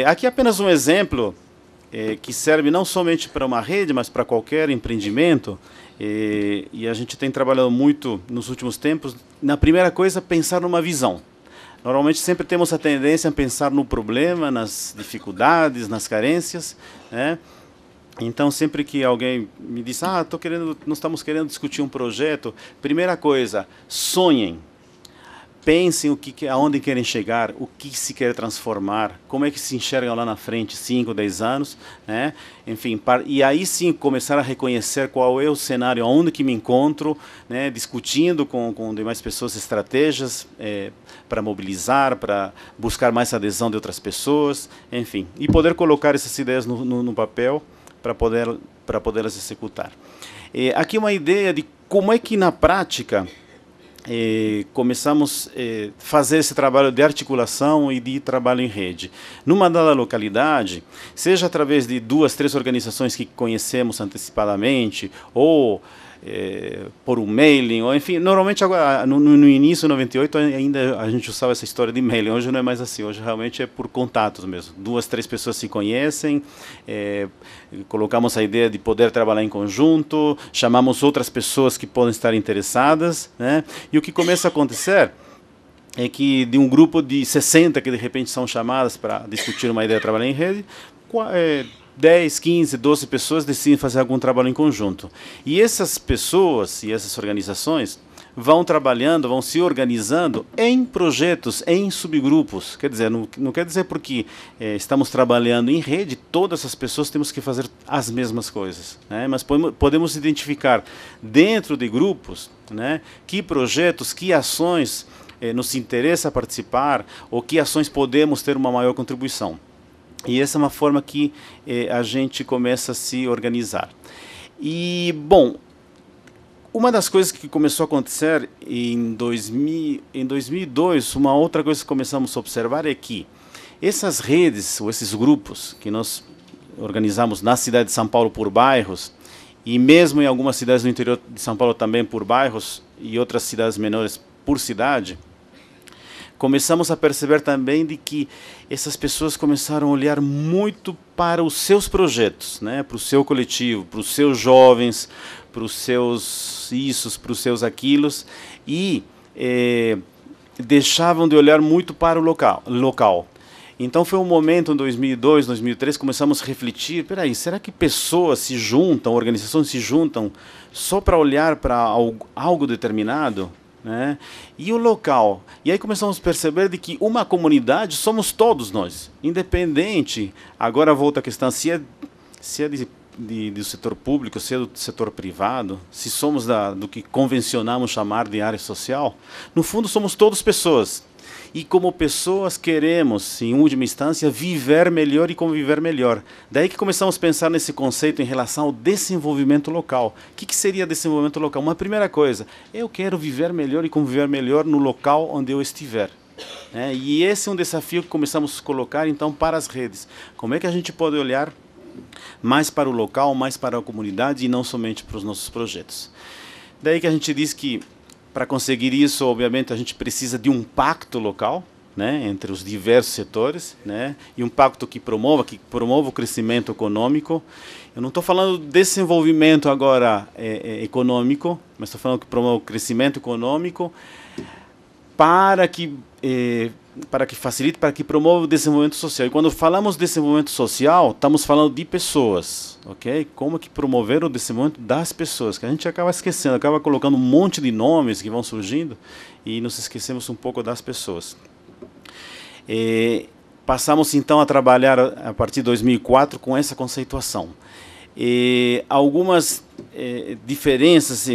Aqui apenas um exemplo que serve não somente para uma rede, mas para qualquer empreendimento. E a gente tem trabalhado muito nos últimos tempos. Na primeira coisa, pensar numa visão. Normalmente sempre temos a tendência a pensar no problema, nas dificuldades, nas carências, né? Então sempre que alguém me diz, nós estamos querendo discutir um projeto, primeira coisa, sonhem. Pensem aonde querem chegar, o que se quer transformar, como é que se enxergam lá na frente, 5, 10 anos, né? Enfim, e aí sim começar a reconhecer qual é o cenário, aonde que me encontro, né? Discutindo com demais pessoas estratégias para mobilizar, para buscar mais adesão de outras pessoas, enfim, e poder colocar essas ideias no papel para poderlas executar. Aqui uma ideia de como é que na prática começamos a fazer esse trabalho de articulação e de trabalho em rede. Numa dada localidade, seja através de 2, 3 organizações que conhecemos antecipadamente, ou por um mailing, ou enfim, normalmente agora, no início, em 98, ainda a gente usava essa história de mailing, hoje não é mais assim, hoje realmente é por contatos mesmo, 2, 3 pessoas se conhecem, colocamos a ideia de poder trabalhar em conjunto, chamamos outras pessoas que podem estar interessadas, né? E o que começa a acontecer é que de um grupo de 60 que de repente são chamadas para discutir uma ideia de trabalhar em rede, 10, 15, 12 pessoas decidem fazer algum trabalho em conjunto. E essas pessoas e essas organizações vão trabalhando, vão se organizando em projetos, em subgrupos. Quer dizer, não quer dizer porque estamos trabalhando em rede, todas as pessoas temos que fazer as mesmas coisas, né? Mas podemos identificar dentro de grupos, né, que projetos, que ações nos interessa participar, ou que ações podemos ter uma maior contribuição. E essa é uma forma que a gente começa a se organizar. E, bom, uma das coisas que começou a acontecer em 2002, uma outra coisa que começamos a observar é que essas redes, ou esses grupos que nós organizamos na cidade de São Paulo por bairros, e mesmo em algumas cidades do interior de São Paulo também por bairros, e outras cidades menores por cidade, começamos a perceber também de que essas pessoas começaram a olhar muito para os seus projetos, né? Para o seu coletivo, para os seus jovens, para os seus isso, para os seus aquilos, e deixavam de olhar muito para o local. Então foi um momento em 2002, 2003, começamos a refletir, peraí, será que pessoas se juntam, organizações se juntam só para olhar para algo determinado? Né? E o local, e aí começamos a perceber de que uma comunidade somos todos nós, independente, agora volta a questão, se é do setor público, se é do setor privado, se somos do que convencionamos chamar de área social, no fundo somos todos pessoas. E como pessoas queremos, em última instância, viver melhor e conviver melhor. Daí que começamos a pensar nesse conceito em relação ao desenvolvimento local. O que seria desenvolvimento local? Uma primeira coisa, eu quero viver melhor e conviver melhor no local onde eu estiver. E esse é um desafio que começamos a colocar então para as redes. Como é que a gente pode olhar mais para o local, mais para a comunidade e não somente para os nossos projetos? Daí que a gente diz que para conseguir isso, obviamente, a gente precisa de um pacto local, né, entre os diversos setores, né, e um pacto que promova o crescimento econômico. Eu não estou falando de desenvolvimento agora econômico, mas estou falando que promova o crescimento econômico para que facilite, para que promova o desenvolvimento social. E quando falamos de desenvolvimento social, estamos falando de pessoas, ok? Como que promover o desenvolvimento das pessoas, que a gente acaba esquecendo, acaba colocando um monte de nomes que vão surgindo e nos esquecemos um pouco das pessoas. Passamos então a trabalhar a partir de 2004 com essa conceituação. Algumas diferenças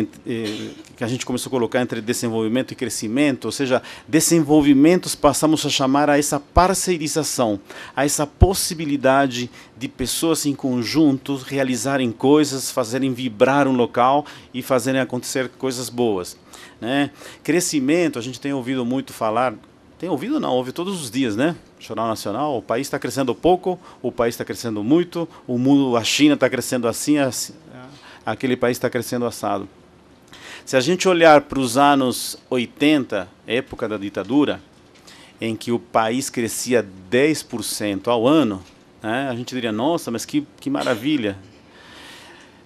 que a gente começou a colocar entre desenvolvimento e crescimento, ou seja, desenvolvimentos passamos a chamar a essa parceirização, a essa possibilidade de pessoas em conjunto realizarem coisas, fazerem vibrar um local e fazerem acontecer coisas boas, né? Crescimento, a gente tem ouvido muito falar. Tem ouvido? Não, ouve todos os dias, né? Jornal Nacional, o país está crescendo pouco, o país está crescendo muito, o mundo, a China está crescendo assim, aquele país está crescendo assado. Se a gente olhar para os anos 80, época da ditadura, em que o país crescia 10% ao ano, né, a gente diria, nossa, mas que maravilha.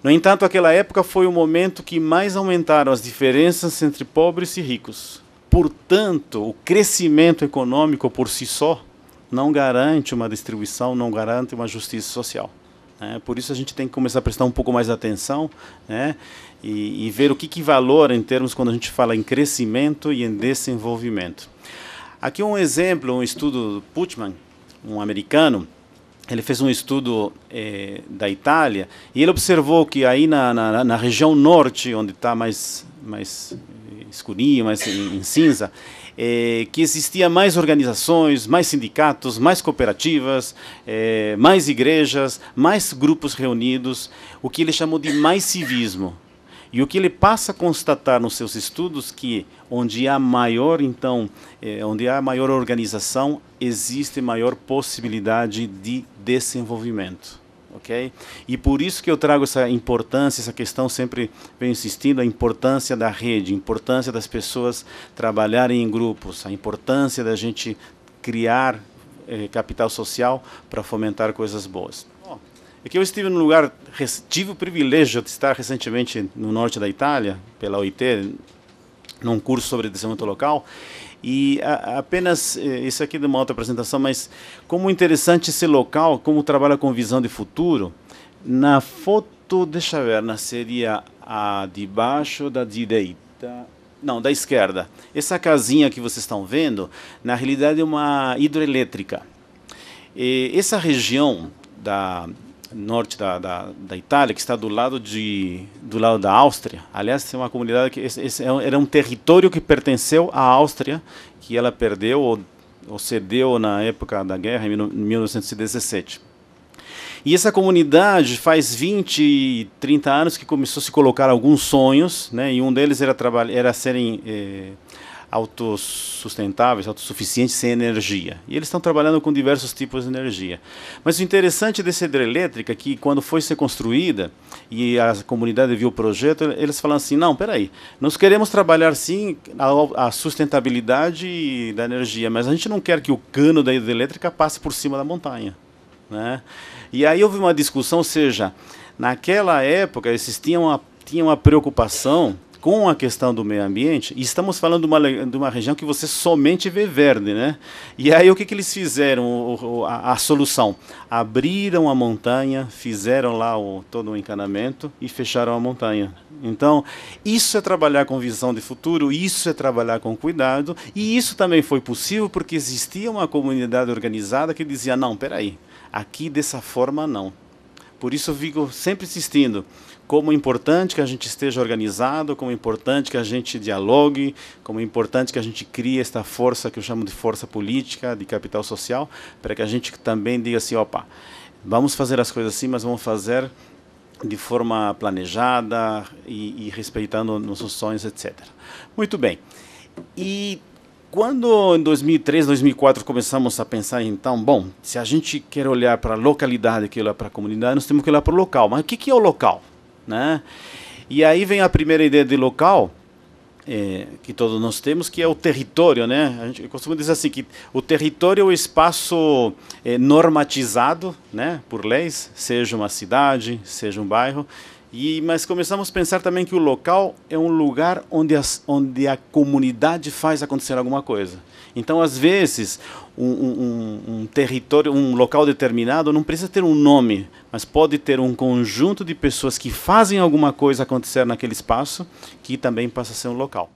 No entanto, aquela época foi o momento que mais aumentaram as diferenças entre pobres e ricos. Portanto, o crescimento econômico por si só não garante uma distribuição, não garante uma justiça social. Por isso a gente tem que começar a prestar um pouco mais de atenção, né, e ver o que valora em termos quando a gente fala em crescimento e em desenvolvimento. Aqui um exemplo, um estudo do Putman, um americano. Ele fez um estudo da Itália e ele observou que aí na região norte, onde está mais escurinho, mais em cinza, que existia mais organizações, mais sindicatos, mais cooperativas, mais igrejas, mais grupos reunidos, o que ele chamou de mais civismo. E o que ele passa a constatar nos seus estudos que onde há maior organização, existe maior possibilidade de desenvolvimento, ok? E por isso que eu trago essa importância, essa questão sempre venho insistindo, a importância da rede, a importância das pessoas trabalharem em grupos, a importância da gente criar capital social para fomentar coisas boas. Aqui eu estive num lugar, tive o privilégio de estar recentemente no norte da Itália, pela OIT, num curso sobre desenvolvimento local, e apenas, isso aqui de uma outra apresentação, mas como interessante esse local, como trabalha com visão de futuro, na foto, deixa eu ver, seria a de baixo da direita, não, da esquerda. Essa casinha que vocês estão vendo, na realidade é uma hidroelétrica. E essa região norte da Itália, que está do lado da Áustria. Aliás, é uma comunidade que era um território que pertenceu à Áustria, que ela perdeu ou cedeu na época da guerra, em 1917. E essa comunidade faz 20, 30 anos que começou a se colocar alguns sonhos, né, e um deles era serem autossustentáveis, autossuficientes sem energia. E eles estão trabalhando com diversos tipos de energia. Mas o interessante dessa hidrelétrica é que quando foi ser construída e a comunidade viu o projeto, eles falaram assim, não, peraí, nós queremos trabalhar sim a sustentabilidade da energia, mas a gente não quer que o cano da hidrelétrica passe por cima da montanha, né? E aí houve uma discussão, ou seja, naquela época existia uma preocupação com a questão do meio ambiente, e estamos falando de uma região que você somente vê verde, né? E aí o que eles fizeram, a solução? Abriram a montanha, fizeram lá todo o encanamento e fecharam a montanha. Então, isso é trabalhar com visão de futuro, isso é trabalhar com cuidado, e isso também foi possível porque existia uma comunidade organizada que dizia, não, peraí, aqui dessa forma não. Por isso eu fico sempre insistindo, como é importante que a gente esteja organizado, como é importante que a gente dialogue, como é importante que a gente crie esta força que eu chamo de força política, de capital social, para que a gente também diga assim, opa, vamos fazer as coisas assim, mas vamos fazer de forma planejada e respeitando nossos sonhos, etc. Muito bem. E quando em 2003, 2004 começamos a pensar, então, bom, se a gente quer olhar para a localidade, quer olhar para a comunidade, nós temos que olhar para o local. Mas o que é o local? Né? E aí vem a primeira ideia de local, que todos nós temos, que é o território, né? A gente costuma dizer assim, que o território é o espaço normatizado, né, por leis, seja uma cidade, seja um bairro, mas começamos a pensar também que o local é um lugar onde a comunidade faz acontecer alguma coisa. Então, às vezes, um território, um local determinado não precisa ter um nome, mas pode ter um conjunto de pessoas que fazem alguma coisa acontecer naquele espaço, que também passa a ser um local.